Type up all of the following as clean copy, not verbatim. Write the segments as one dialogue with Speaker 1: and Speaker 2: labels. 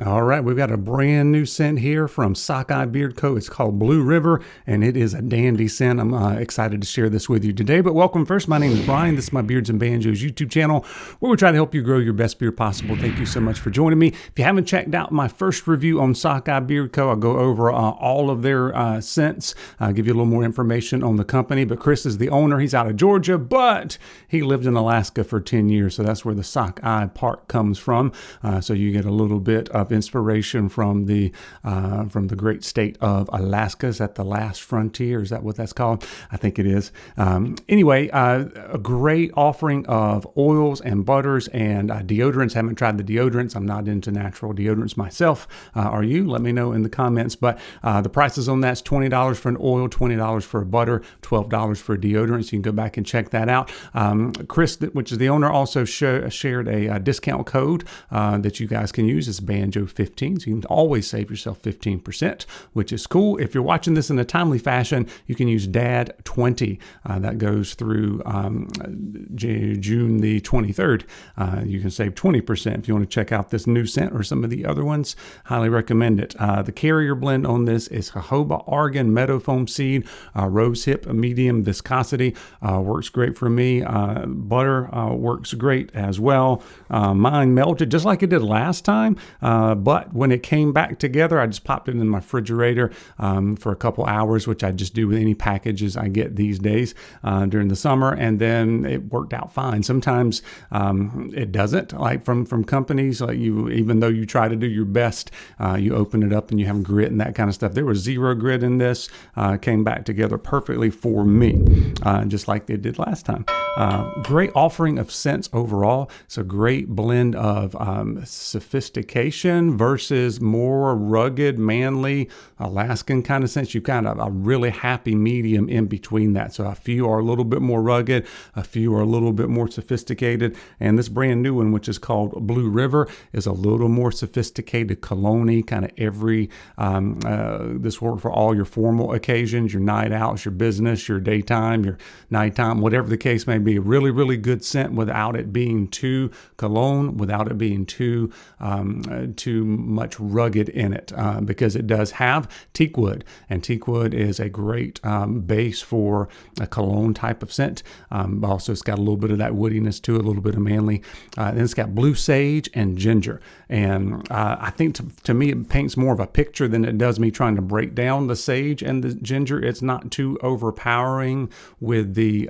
Speaker 1: All right, we've got a brand new scent here from Sockeye Beard Co. It's called Blue River, and it is a dandy scent. I'm excited to share this with you today. But welcome first. My name is Brian. This is my Beards and Banjos YouTube channel, where we try to help you grow your best beard possible. Thank you so much for joining me. If you haven't checked out my first review on Sockeye Beard Co., I'll go over all of their scents, give you a little more information on the company. But Chris is the owner. He's out of Georgia, but he lived in Alaska for 10 years, so that's where the Sockeye part comes from. So you get a little bit of inspiration from the great state of Alaska. Is that the last frontier? Is that what that's called? I think it is. Anyway, a great offering of oils and butters and deodorants. Haven't tried the deodorants. I'm not into natural deodorants myself. Are you? Let me know in the comments. But the prices on that's $20 for an oil, $20 for a butter, $12 for a deodorant. So you can go back and check that out. Chris, which is the owner, also shared a discount code that you guys can use. It's Banjo15, so you can always save yourself 15%, which is cool. If you're watching this in a timely fashion, you can use DAD20. That goes through June the 23rd. You can save 20% if you want to check out this new scent or some of the other ones. Highly recommend it. The carrier blend on this is jojoba, argan, meadow foam seed, rose hip, medium viscosity. Works great for me. Butter works great as well. Mine melted just like it did last time, but when it came back together, I just popped it in my refrigerator for a couple hours, which I just do with any packages I get these days during the summer, and then it worked out fine. Sometimes it doesn't, like from companies, like even though you try to do your best, you open it up and you have grit and that kind of stuff. There was zero grit in this, came back together perfectly for me, just like they did last time. Great offering of scents overall. It's a great blend of sophistication versus more rugged, manly, Alaskan kind of scents. You kind of a really happy medium in between that. So a few are a little bit more rugged, a few are a little bit more sophisticated. And this brand new one, which is called Blue River, is a little more sophisticated, cologne-y, kind of every, this works for all your formal occasions, your night outs, your business, your daytime, your nighttime, whatever the case may be. A really, really good scent without it being too cologne, without it being too much rugged in it, because it does have teak wood, and teak wood is a great base for a cologne type of scent. Also, it's got a little bit of that woodiness to it, a little bit of manly. Then it's got blue sage and ginger, and I think to me it paints more of a picture than it does me trying to break down the sage and the ginger. It's not too overpowering with the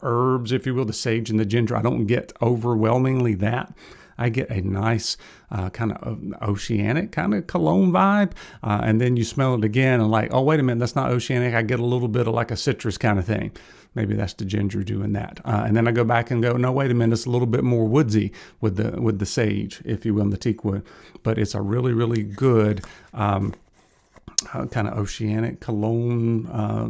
Speaker 1: herbs, if you will, the sage and the ginger. I don't get overwhelmingly that. I get a nice kind of oceanic kind of cologne vibe. And then you smell it again and like, oh, wait a minute, that's not oceanic. I get a little bit of like a citrus kind of thing. Maybe that's the ginger doing that. And then I go back and go, no, wait a minute, it's a little bit more woodsy with the sage, if you will, and the teak wood. But it's a really, really good kind of oceanic cologne,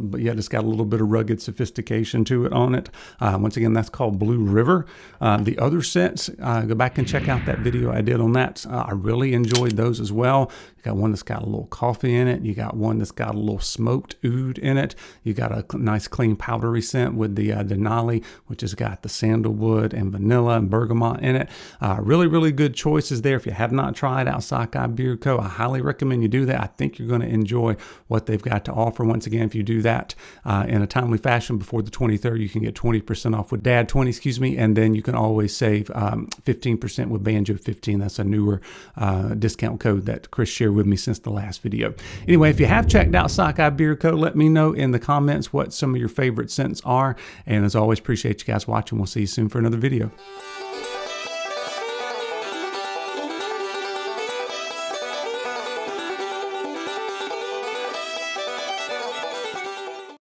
Speaker 1: but yet it's got a little bit of rugged sophistication to it on it. Once again, that's called Blue River. The other scents, go back and check out that video I did on that. I really enjoyed those as well. You got one that's got a little coffee in it. You got one that's got a little smoked oud in it. You got a nice clean powdery scent with the Denali, which has got the sandalwood and vanilla and bergamot in it. Really, really good choices there. If you have not tried out Sockeye Beard Co., I highly recommend you do that. I think you're going to enjoy what they've got to offer. Once again, if you do that in a timely fashion before the 23rd, you can get 20% off with DAD20, and then you can always save 15% with Banjo15. That's a newer discount code that Chris shared with me since the last video. Anyway, if you have checked out Sockeye Beard Co., let me know in the comments what some of your favorite scents are. And as always, appreciate you guys watching. We'll see you soon for another video.